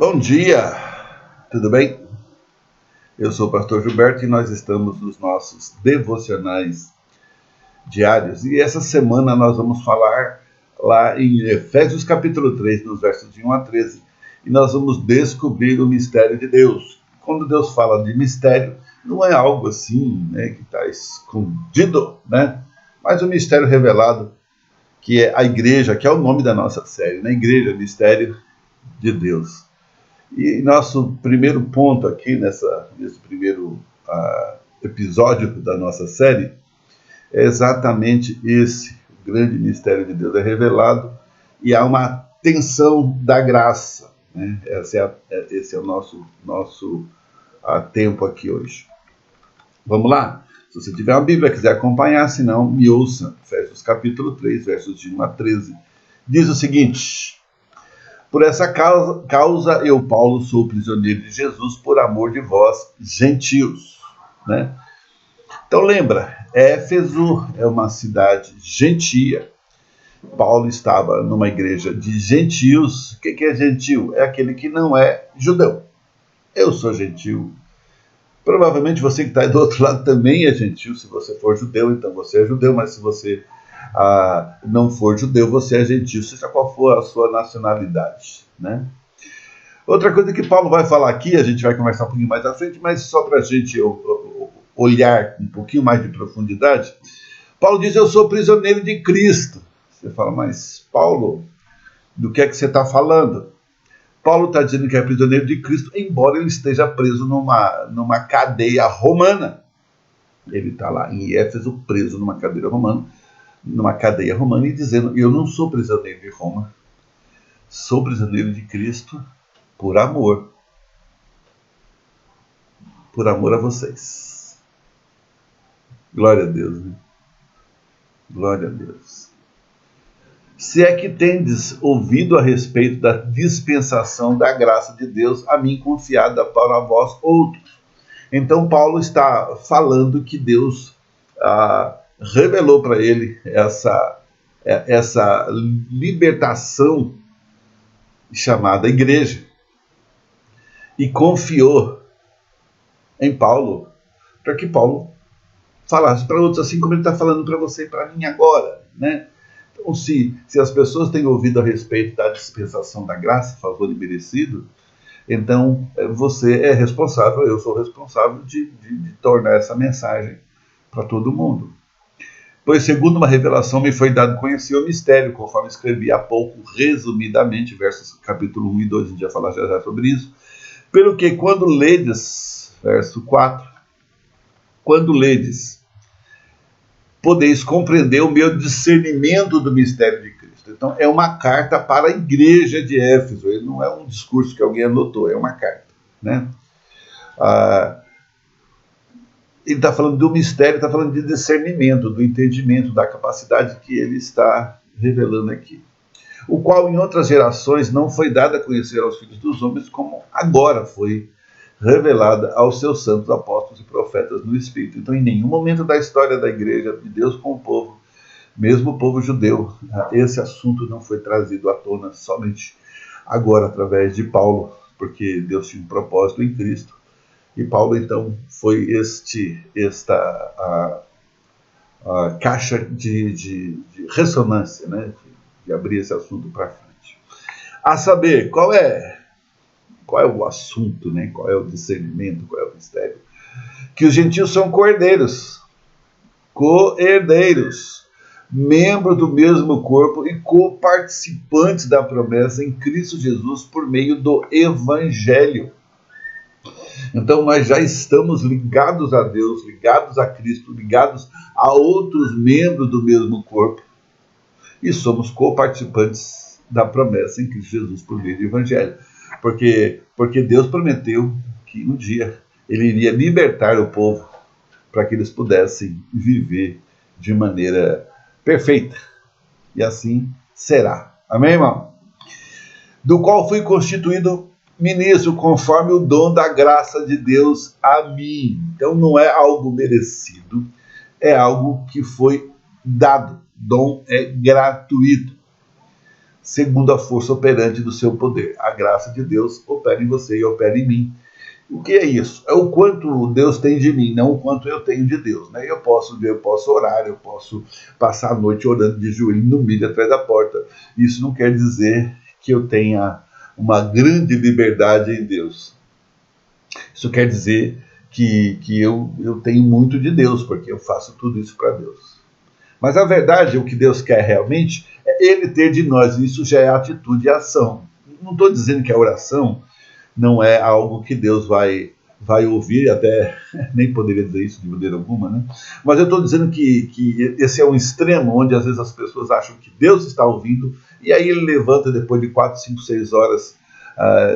Bom dia, tudo bem? Eu sou o pastor Gilberto e nós estamos nos nossos devocionais diários. E essa semana nós vamos falar lá em Efésios capítulo 3, nos versos de 1 a 13. E nós vamos descobrir o mistério de Deus. Quando Deus fala de mistério, não é algo assim, que está escondido, mas o mistério revelado, que é a igreja, que é o nome da nossa série, Igreja, Mistério de Deus. E nosso primeiro ponto aqui, nesse primeiro episódio da nossa série, é exatamente esse. O grande mistério de Deus é revelado e há uma tensão da graça. Esse é o nosso tempo aqui hoje. Vamos lá? Se você tiver uma Bíblia e quiser acompanhar, se não, me ouça. Efésios capítulo 3, versos de 1 a 13. Diz o seguinte: por essa causa eu, Paulo, sou prisioneiro de Jesus por amor de vós, gentios. Então lembra, Éfeso é uma cidade gentia. Paulo estava numa igreja de gentios. O que é gentio? É aquele que não é judeu. Eu sou gentio. Provavelmente você que está aí do outro lado também é gentio. Se você for judeu, então você é judeu. Mas se você não for judeu, você é gentio, seja qual for a sua nacionalidade. Outra coisa que Paulo vai falar aqui, a gente vai conversar um pouquinho mais à frente, mas só para a gente olhar um pouquinho mais de profundidade, Paulo diz: eu sou prisioneiro de Cristo. Você fala, mas Paulo, do que é que você está falando? Paulo está dizendo que é prisioneiro de Cristo, embora ele esteja preso numa cadeia romana. Ele está lá em Éfeso, preso numa cadeia romana, e dizendo: eu não sou prisioneiro de Roma, sou prisioneiro de Cristo por amor a vocês. Glória a Deus, Glória a Deus. Se é que tendes ouvido a respeito da dispensação da graça de Deus a mim confiada para vós outros. Então Paulo está falando que Deus revelou para ele essa libertação chamada igreja e confiou em Paulo para que Paulo falasse para outros, assim como ele está falando para você e para mim agora, Então, se as pessoas têm ouvido a respeito da dispensação da graça, favor imerecido, então você é responsável, eu sou responsável de tornar essa mensagem para todo mundo. Pois, segundo uma revelação, me foi dado conhecer o mistério, conforme escrevi há pouco, resumidamente, versos capítulo 1 e 2, a gente vai falar já sobre isso. Pelo que, quando ledes, verso 4, quando ledes, podeis compreender o meu discernimento do mistério de Cristo. Então, é uma carta para a igreja de Éfeso. Ele não é um discurso que alguém anotou, é uma carta. Ele está falando do mistério, está falando de discernimento, do entendimento, da capacidade que ele está revelando aqui. O qual, em outras gerações, não foi dado a conhecer aos filhos dos homens, como agora foi revelada aos seus santos apóstolos e profetas no Espírito. Então, em nenhum momento da história da igreja de Deus com o povo, mesmo o povo judeu, esse assunto não foi trazido à tona somente agora, através de Paulo, porque Deus tinha um propósito em Cristo. E Paulo, então, foi esta caixa de ressonância, de abrir esse assunto para frente. A saber, qual é o assunto, qual é o discernimento, qual é o mistério? Que os gentios são co-herdeiros, membros do mesmo corpo e coparticipantes da promessa em Cristo Jesus por meio do Evangelho. Então nós já estamos ligados a Deus, ligados a Cristo, ligados a outros membros do mesmo corpo e somos coparticipantes da promessa em Cristo Jesus por meio do Evangelho. Porque Deus prometeu que um dia ele iria libertar o povo para que eles pudessem viver de maneira perfeita. E assim será. Amém, irmão? Do qual fui constituído ministro conforme o dom da graça de Deus a mim. Então não é algo merecido, é algo que foi dado. Dom é gratuito. segundo a força operante do seu poder. A graça de Deus opera em você e opera em mim. O que é isso? É o quanto Deus tem de mim, não o quanto eu tenho de Deus. Né? Eu posso orar, eu posso passar a noite orando de joelho no milho atrás da porta. Isso não quer dizer que eu tenha uma grande liberdade em Deus. Isso quer dizer que eu tenho muito de Deus, porque eu faço tudo isso para Deus. Mas a verdade, o que Deus quer realmente, é Ele ter de nós. Isso já é atitude e ação. Não estou dizendo que a oração não é algo que Deus vai ouvir, até nem poderia dizer isso de maneira alguma, né? Mas eu estou dizendo que esse é um extremo onde às vezes as pessoas acham que Deus está ouvindo, e aí ele levanta depois de 4, 5, 6 horas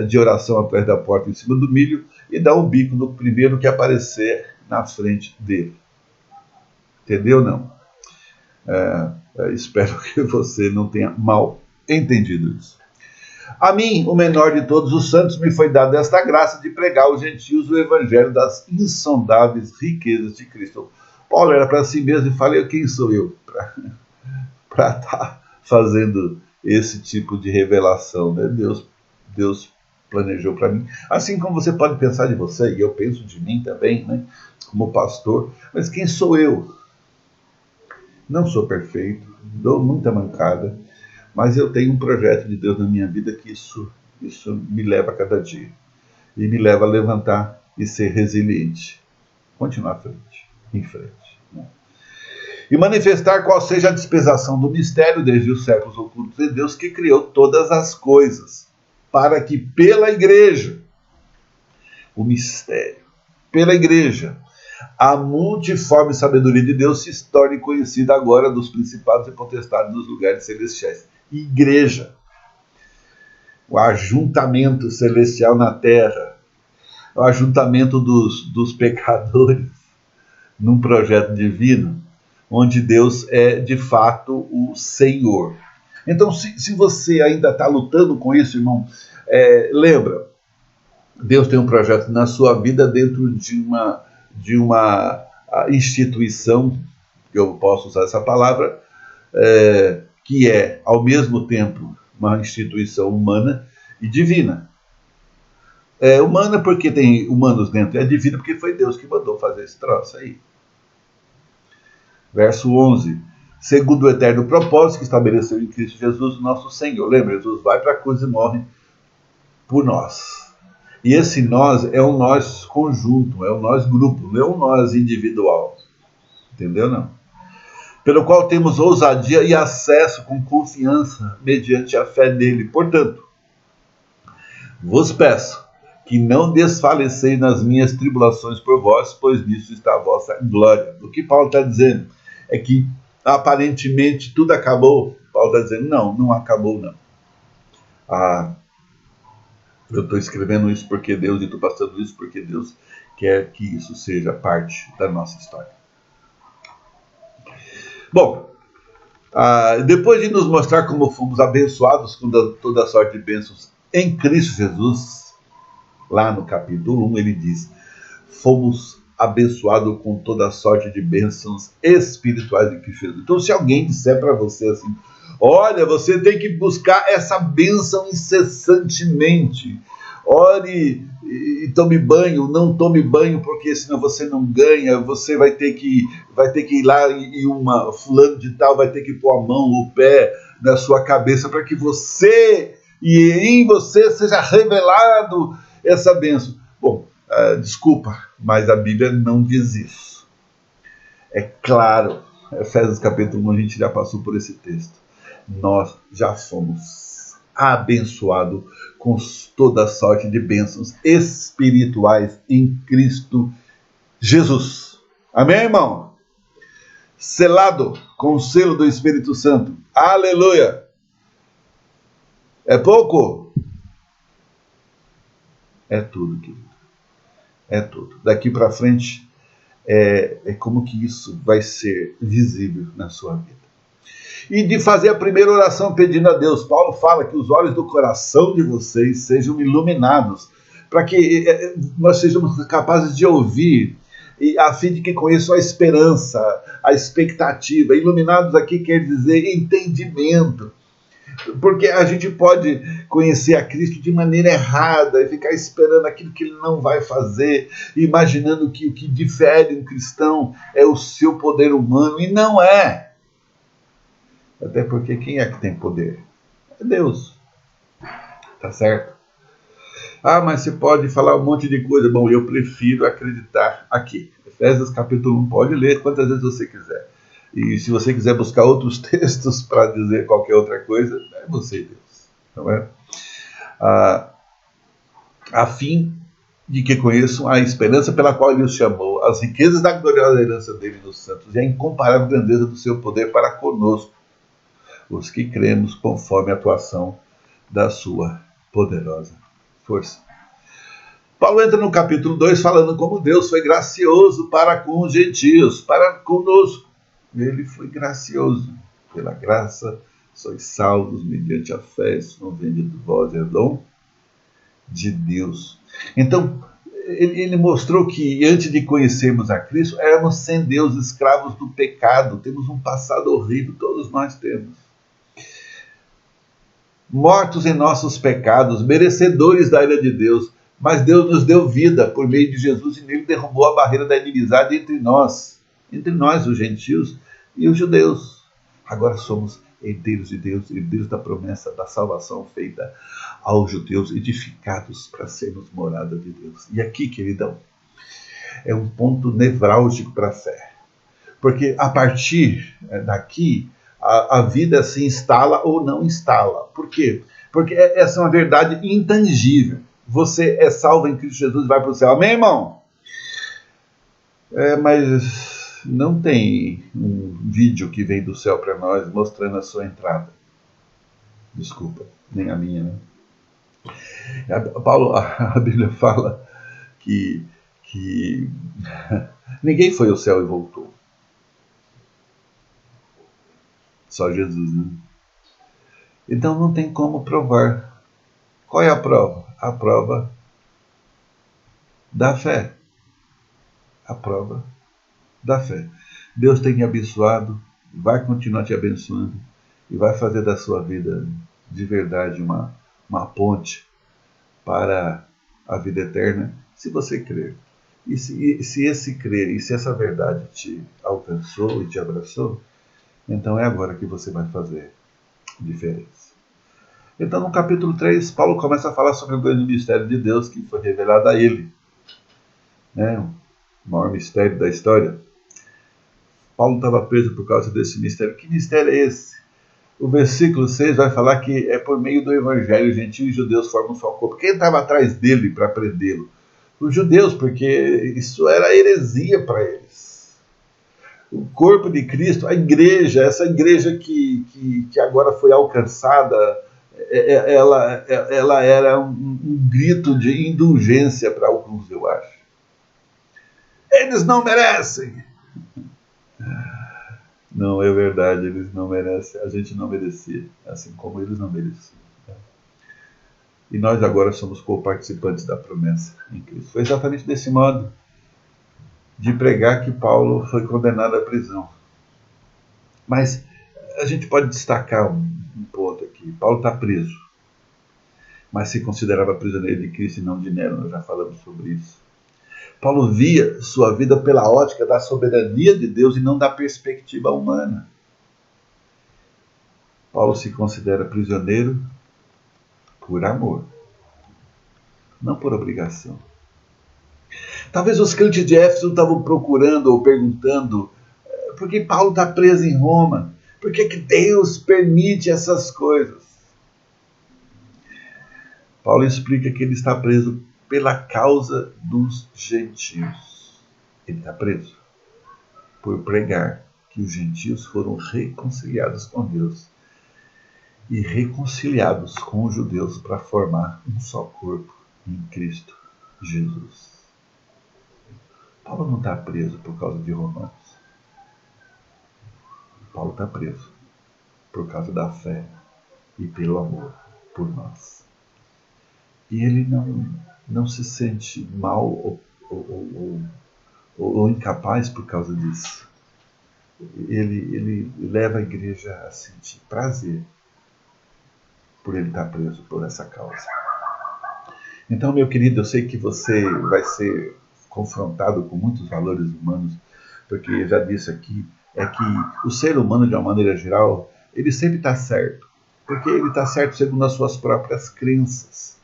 de oração atrás da porta em cima do milho e dá um bico no primeiro que aparecer na frente dele. Entendeu, não? Espero que você não tenha mal entendido isso. A mim, o menor de todos os santos, me foi dada esta graça de pregar aos gentios o evangelho das insondáveis riquezas de Cristo. Paulo era para si mesmo e falei, quem sou eu para estar fazendo esse tipo de revelação? Né? Deus planejou para mim. Assim como você pode pensar de você, e eu penso de mim também, né? Como pastor, mas quem sou eu? Não sou perfeito, dou muita mancada, mas eu tenho um projeto de Deus na minha vida que isso me leva a cada dia. E me leva a levantar e ser resiliente. Continuar em frente. Né? E manifestar qual seja a dispensação do mistério desde os séculos ocultos de Deus que criou todas as coisas, para que pela igreja, o mistério, pela igreja, a multiforme sabedoria de Deus se torne conhecida agora dos principados e potestades dos lugares celestiais. Igreja, o ajuntamento celestial na terra, o ajuntamento dos pecadores num projeto divino, onde Deus é de fato o Senhor. Então, se você ainda está lutando com isso, irmão, lembra, Deus tem um projeto na sua vida dentro de uma instituição, que eu posso usar essa palavra, que é, ao mesmo tempo, uma instituição humana e divina. É humana porque tem humanos dentro, é divina porque foi Deus que mandou fazer esse troço aí. Verso 11. Segundo o eterno propósito que estabeleceu em Cristo Jesus, nosso Senhor. Lembra, Jesus vai para a cruz e morre por nós. E esse nós é um nós conjunto, é um nós grupo, não é um nós individual. Entendeu, não? Pelo qual temos ousadia e acesso com confiança mediante a fé nele. Portanto, vos peço que não desfaleceis nas minhas tribulações por vós, pois nisso está a vossa glória. O que Paulo está dizendo é que aparentemente tudo acabou. Paulo está dizendo, não acabou não. Eu estou escrevendo isso porque Deus, e estou passando isso porque Deus quer que isso seja parte da nossa história. Bom, depois de nos mostrar como fomos abençoados com toda a sorte de bênçãos em Cristo Jesus, lá no capítulo 1 ele diz, fomos abençoados com toda a sorte de bênçãos espirituais em Cristo Jesus. Então se alguém disser para você assim, olha, você tem que buscar essa bênção incessantemente, ore e tome banho, não tome banho porque senão você não ganha, você vai ter que ir lá e fulano de tal vai ter que pôr a mão, o pé na sua cabeça para que você e em você seja revelado essa bênção. Bom, desculpa, mas a Bíblia não diz isso. É claro, Efésios capítulo 1, a gente já passou por esse texto. Nós já fomos abençoados com toda sorte de bênçãos espirituais em Cristo Jesus. Amém, irmão? Selado com o selo do Espírito Santo. Aleluia! É pouco? É tudo, querido. É tudo. Daqui para frente, é como que isso vai ser visível na sua vida. E de fazer a primeira oração pedindo a Deus. Paulo fala que os olhos do coração de vocês sejam iluminados, para que nós sejamos capazes de ouvir, a fim de que conheçam a esperança, a expectativa. Iluminados aqui quer dizer entendimento. Porque a gente pode conhecer a Cristo de maneira errada e ficar esperando aquilo que ele não vai fazer, imaginando que o que difere um cristão é o seu poder humano, e não é. Até porque quem é que tem poder? É Deus. Tá certo? Ah, mas você pode falar um monte de coisa. Bom, eu prefiro acreditar aqui. Efésios capítulo 1, pode ler quantas vezes você quiser. E se você quiser buscar outros textos para dizer qualquer outra coisa, é você, Deus. Não é? A fim de que conheçam a esperança pela qual ele os chamou, as riquezas da gloriosa herança dele nos santos e a incomparável grandeza do seu poder para conosco, os que cremos conforme a atuação da sua poderosa força. Paulo entra no capítulo 2 falando como Deus foi gracioso para com os gentios, para conosco. Ele foi gracioso. Pela graça sois salvos mediante a fé, isso não vem de vós, é dom de Deus. Então, ele mostrou que antes de conhecermos a Cristo, éramos sem Deus, escravos do pecado, temos um passado horrível, todos nós temos. Mortos em nossos pecados, merecedores da ira de Deus, mas Deus nos deu vida por meio de Jesus e nele derrubou a barreira da inimizade entre nós, os gentios e os judeus. Agora somos herdeiros de Deus, herdeiros da promessa da salvação feita aos judeus, edificados para sermos morada de Deus. E aqui, queridão, é um ponto nevrálgico para a fé. Porque a partir daqui, a vida se instala ou não instala. Por quê? Porque essa é uma verdade intangível. Você é salvo em Cristo Jesus e vai para o céu. Amém, irmão? Mas não tem um vídeo que vem do céu para nós mostrando a sua entrada. Desculpa, nem a minha, né? A Bíblia fala que ninguém foi ao céu e voltou. Só Jesus, né? Então não tem como provar. Qual é a prova? A prova da fé. A prova da fé. Deus tem te abençoado, vai continuar te abençoando e vai fazer da sua vida de verdade uma ponte para a vida eterna, se você crer. E se esse crer, e se essa verdade te alcançou e te abraçou, então é agora que você vai fazer diferença. Então, no capítulo 3, Paulo começa a falar sobre o grande mistério de Deus que foi revelado a ele. Né? O maior mistério da história. Paulo estava preso por causa desse mistério. Que mistério é esse? O versículo 6 vai falar que é por meio do evangelho, gentios e judeus formam um só corpo. Quem estava atrás dele para prendê-lo? Os judeus, porque isso era heresia para eles. O corpo de Cristo, a igreja, essa igreja que agora foi alcançada, ela era um grito de indulgência para alguns, eu acho. Eles não merecem. Não, é verdade, eles não merecem. A gente não merecia, assim como eles não mereciam. E nós agora somos co-participantes da promessa em Cristo. Foi exatamente desse modo de pregar que Paulo foi condenado à prisão. Mas a gente pode destacar um ponto aqui. Paulo está preso, mas se considerava prisioneiro de Cristo e não de Nero. Nós já falamos sobre isso. Paulo via sua vida pela ótica da soberania de Deus e não da perspectiva humana. Paulo se considera prisioneiro por amor, não por obrigação. Talvez os crentes de Éfeso estavam procurando ou perguntando por que Paulo está preso em Roma? Por que Deus permite essas coisas? Paulo explica que ele está preso pela causa dos gentios. Ele está preso por pregar que os gentios foram reconciliados com Deus e reconciliados com os judeus para formar um só corpo em Cristo Jesus. Paulo não está preso por causa de Romanos. Paulo está preso por causa da fé e pelo amor por nós. E ele não se sente mal ou incapaz por causa disso. Ele leva a igreja a sentir prazer por ele estar preso por essa causa. Então, meu querido, eu sei que você vai ser confrontado com muitos valores humanos, porque eu já disse aqui, é que o ser humano, de uma maneira geral, ele sempre está certo, porque ele está certo segundo as suas próprias crenças.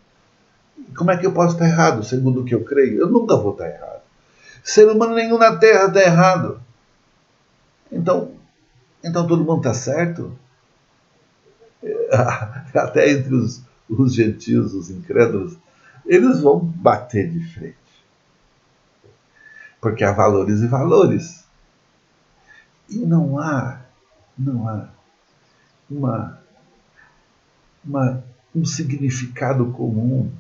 Como é que eu posso estar errado segundo o que eu creio? Eu nunca vou estar errado. Ser humano nenhum na Terra está errado. Então todo mundo está certo? Até entre os gentios, os incrédulos, eles vão bater de frente. Porque há valores e valores. E não há uma, um significado comum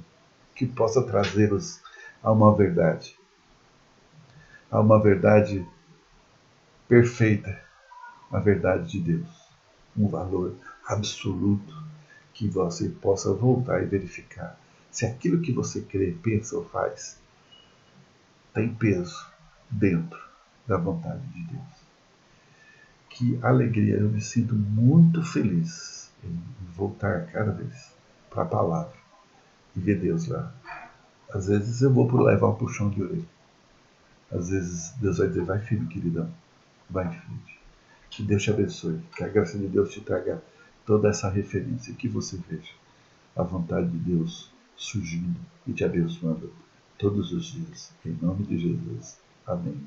que possa trazê-los a uma verdade perfeita, a verdade de Deus, um valor absoluto que você possa voltar e verificar se aquilo que você crê, pensa ou faz tem peso dentro da vontade de Deus. Que alegria, eu me sinto muito feliz em voltar cada vez para a palavra e ver Deus lá. Às vezes eu vou levar um puxão de orelha. Às vezes Deus vai dizer, vai filho queridão, vai em frente. Que Deus te abençoe, que a graça de Deus te traga toda essa referência, que você veja a vontade de Deus surgindo e te abençoando todos os dias. Em nome de Jesus. Amém.